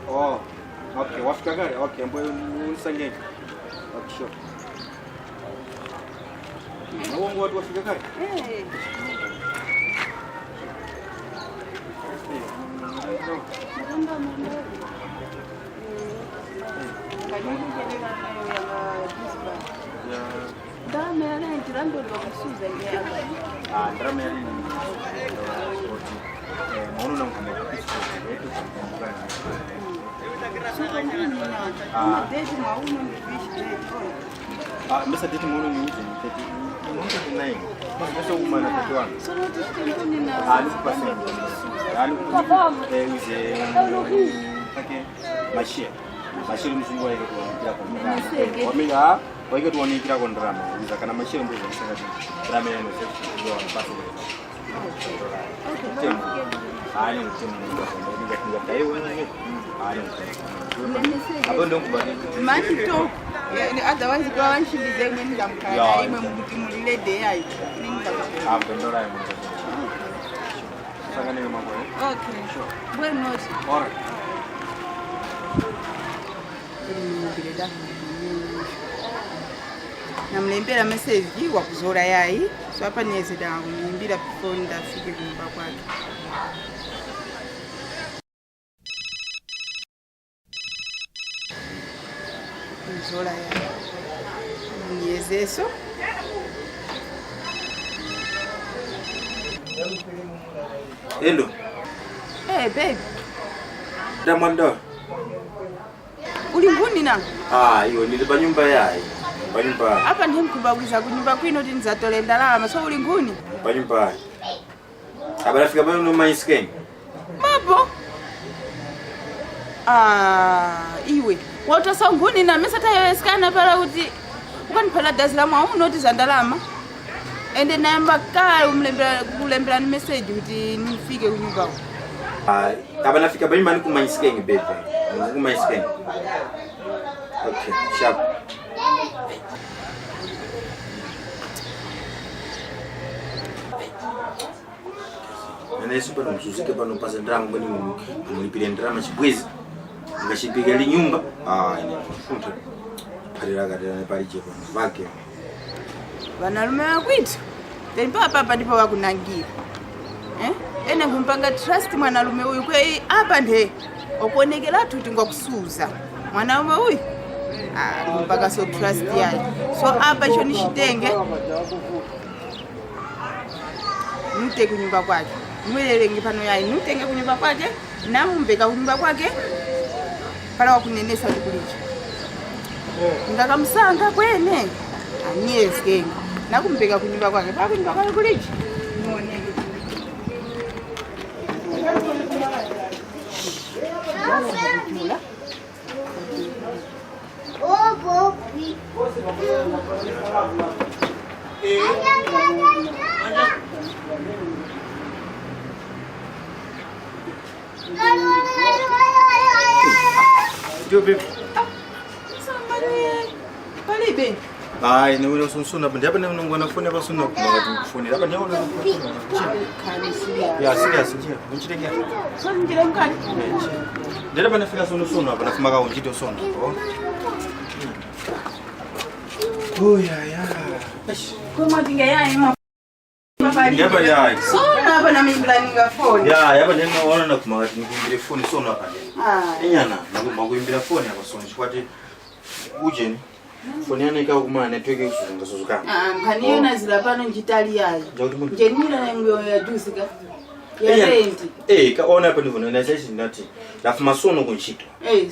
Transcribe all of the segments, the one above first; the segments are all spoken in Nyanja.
Oh, okay, wafika gari? Okay, mboyo unisangeni. Okay, sure. Uongo watu wafika gari? Mesa date mwono ni uzi ni Masa umana tatuana Mashiri mzungu wa wake tuwanikira kwa drama. Kana mashiri mbuzi drama yenu ndio wanapata. Hali mtimu ndio taiwa na hiyo. Hali hapo ndio kubadili. Manito otherwise kwa wanshilize mimi ndamkana imwe mukimulile de yayi. Hapo ndio rayo. Sasa ni mambo. Okay, sure. Bueno. Alright. Namlembera message wa kuzora yayi. So hapa niweze dangu nimbira before ndafike kunyumba kwake. Kuzora yayi. Niyezeso. Hello. Hey babe. Damanda. Ulinguni na? Iyo nilipa nyumba yayi. Banyumba. Hapa ndiye mkubawiza kunyumba kwino ndi nzatole ndalama so ulinguni? Banyumba. Abarafika bano no maiskeni. Mapo. Iwe. Watu sanguni na mesa tayewezekana pala kuti ukaniphala dazi la mwa unoti za ndalama. Ende namba kale kulembera ni message kuti nifike kunyumba. Kaba nafika banyumba ni kumaiskeni bebe. Kumaiskeni. Okay, sharp. Nene super msuzike pano pasa drama kwani mulipile drama chibwezi. Ngashipika li nyumba. Ine funta. Aliraga tena pali chepo vake. Vanalume wakwitu. Tempa papa ndipo wakunangira. Ene kumpanga trust mwanalume huyu kwa hapa ndiye okuonekera tuti ngokusuza. Mwanalume huyu mpaka so trust yake. So hapa icho nishitenge. Nute kunyumba kwake. Mwelele ngipano yayi nutenge kunyumba kwake na mumbeka kunyumba kwake pala wakunenesa kulicho. Ndakamsanga kwene. Anyeze na kumbeka kunyumba kwake. Pala kunyumba kwake kulicho. Muoneke. Yo babe. Somebody. Palibe. Ai, ni wewe unsuna bende hapa ni ngwana phone hapa sunna kumanga phone. Hapa ni wewe. Ya serious njia. Unchitengea. So njira ngani? Ndera bana fika sunu hapa nafumaga unjito sunu. Oh ya. Kwa dinga yayi ma. Hapa yayi. So hapa na mimplaninga phone. Ya, hapa ndio naona na kumanga nikuimbire phone sunu hapa. Enyana, nakuimbira phone hapa sunu. Chikwati ujeni. Phone yana ikawa kuma network usuzunga suzuka. Nkaniyo nazila pano njitali yayi. Njenira na ngwe ya jusika. Ya renti. Kaona hapa ndivyo na sasa ndati. Lafu masono kunchito.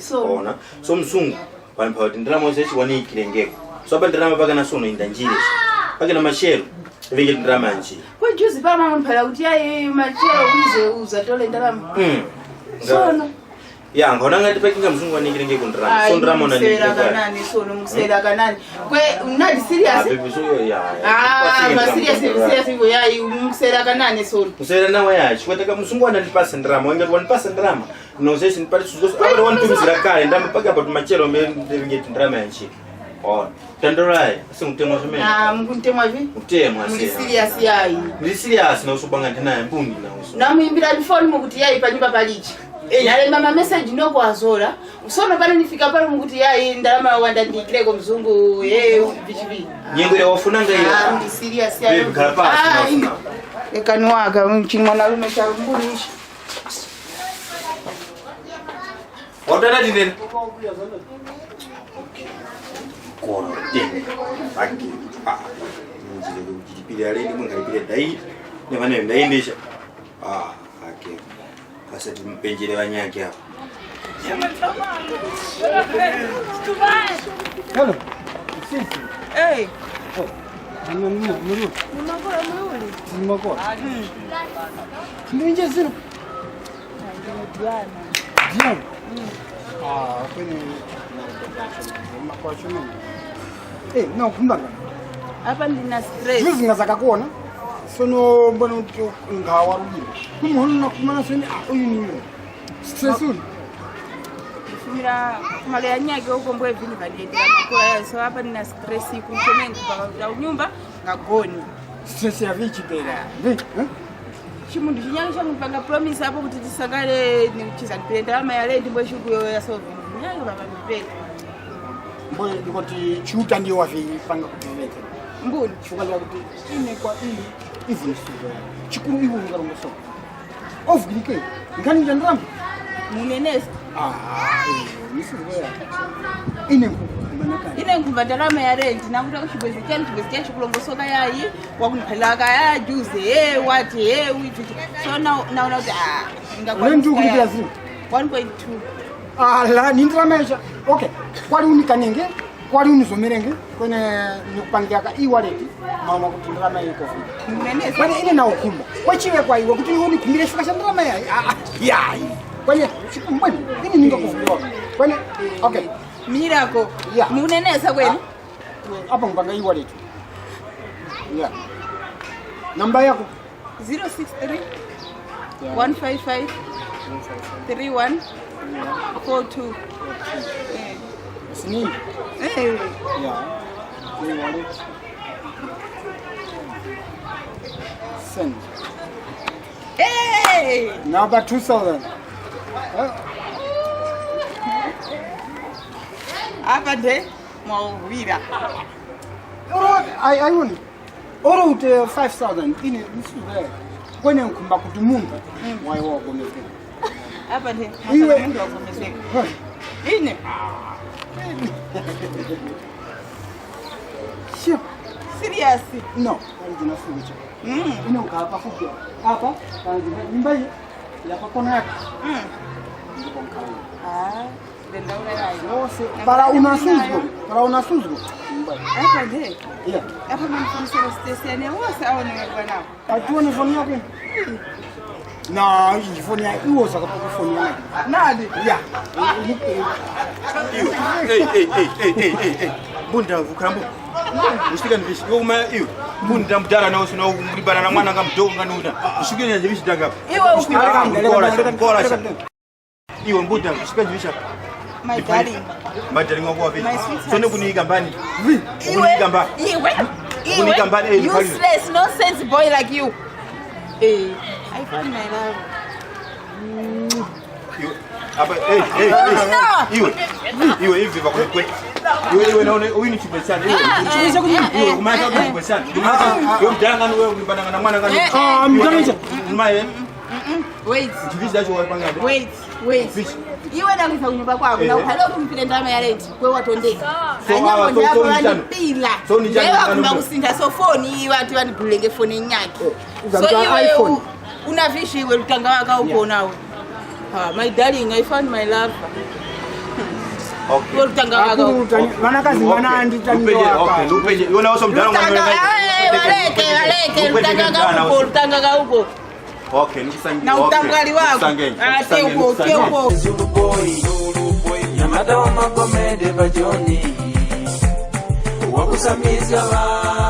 So. Ona. So mzungu wanapa ndalama sasa wani kilengeko. So hapa ndalama paka na sono indanjire. Paka na mashero. Vingi ndalama nchi. Kwa juzi pa mama mpala kuti yayi mashero uze uzatole ndalama. Sono. Ya ngona ngati pakinga mzungu wani kilengeko ndalama. So ndalama na nisera kanani sono musera kanani. Kwe unadi serious? Bibi so ya. Ma serious iwe yayi musera kanani sono. Musera nawe yachi kwataka mzungu ananipasa ndalama. Wenga wanipasa ndalama. No sasa nipate suzo. Aba wani tumizira kale ndamba paka pa machero mbe vingi ndalama nchi. Oh, tandorai, asimutema zimene. Mkuntemwa vi? Utemwa Muli serious yayi. Muli serious na usubanga ndinaye mbundi na usu. Namuimbira before mukuti yayi pa nyumba palichi. Nale mama message noko azora. Usono pale nifika pale mukuti yayi ndalama wanda ndikireko mzungu bichibi. Nyengo ya wafunanga ile. Muli serious yayi. Baby karapasi. Ekanwaka mchimwanalume cha mbunishi. Wadana dinene. Kono ding. Bagi. Njile kujipile aleni mwengalipile dai. Nemane ndaendesha. Okay. Sasa tumpenjele wanyake hapo. Hello. Hey. Nimako. Nje sio. Diana. Kwenye kwa chuma. Na kumbanga. Hapa nina stress. Juzi ngazaka kuona. Sono mbona ngawarudi. Kumona kumana sene uyu ni. Stress uli. Mira kumagaya nyake huko mbwe vini badete makola so hapa nina stress kumtemenga kwa nyumba ngagoni. Stress ya vichi pera. Vi? Chimundu chinyanga chamupanga promise hapo kuti tisangale nikuchiza kupenda ama ya lady mbwe shuku yo ya so nyanga baba mpeka. Mbwe ndikoti chuta ndio wafipanga kupeleka. Mbuni Chukala kuti ine kwa ini hivi nisuka. Chikuru hivi ngalongo so. Ovulike. Ngani ndandamu? munenesa nisuka. Ine kumanaka. ine ngubadalama ya rent nakuta kuchibwezi chani chikulongosoka yayi wakuniphalaka ya juice wathi withi so naona kuti Wendu kulipia zimu. 1.2 La nindramesha. Okay. Kwali unikanenge? Kwali unizomerenge? Kwene nikupangiaka e-wallet maana kuti ndrama iko fupi. munenesa Kwani ine na ukumba. Kwachiwe kwa iwe kuti uni kumbire shuka ndrama yayi. Yayi. Kwani mbona ini ninga kufundoka. Kwani okay. mirako Yeah. munenesa kwenu Hapa mpanga e-wallet. Yeah. Namba yako 063 155 31 42 Sini. eh Yeah. E-wallet. Send. hey Number 2000. hapa nde mwauwira I want. Oro ute 5000 ini nisuwe. Kwene nkumba kuti mundu wayi wagomezeka. hapa nde Iwe. mundu wakomezeka ine Sio. serious No, ali tunasubicha. Ino kapa fupi. Hapa nyumba hii ya pakona yake. Ndipo mkao. dendaula yayi Yose para unasuzgo. Para unasuzgo. Nyumba. hapa nde Yeah. hapa mfundisha station ya wasa au nimekuwa nao Atuone phone yako. Na hii phone ya iwo saka kwa phone yako. nadi Yeah. Hey. Bunda vukambo. Ushika ndivishi. Uma iyo. Bunda mdala na usina ulibana na mwana ngamdogo nganuda. Ushike ni ndivishi danga. iwe Kola. Iyo bunda ushika ndivishi. my darling Madali ngoko vipi? My sweetheart. Sone kuniika mbani. Iwe, Kuniika mbani. Kuniika mbani useless nonsense boy like you. I found my love. Hapa iwe hivi vako kweli. Iwe naona huyu ni chipesani. Chipesa kuni. Iwe kumaza kwa chipesani. Yo mdanga wewe ulibana na mwana ngani. Mdanga. Mmaye. Wait. Ndivishi dacho wapanga. Wait. Iwe ndakisa kunyumba kwako na ukalo kumpile ndama ya rent kwe watondeka. Anyambo ndabo bani pila. Wewe kumba kusinda so phone hii watu bani bulenge phone nyake. So iwe unavishi iwe lutanga waka uko nawe. My darling, I found my love. Okay. Lutanga waka. Wanakazi wanandi tanio hapa. Lupeje. Yona oso mdala mwana. Waleke lutanga huko. Okay, nikisangia. Na utangali wako. Ate uko. Zulu boy. Yamada wa magomede bajoni. Wakusamiza wa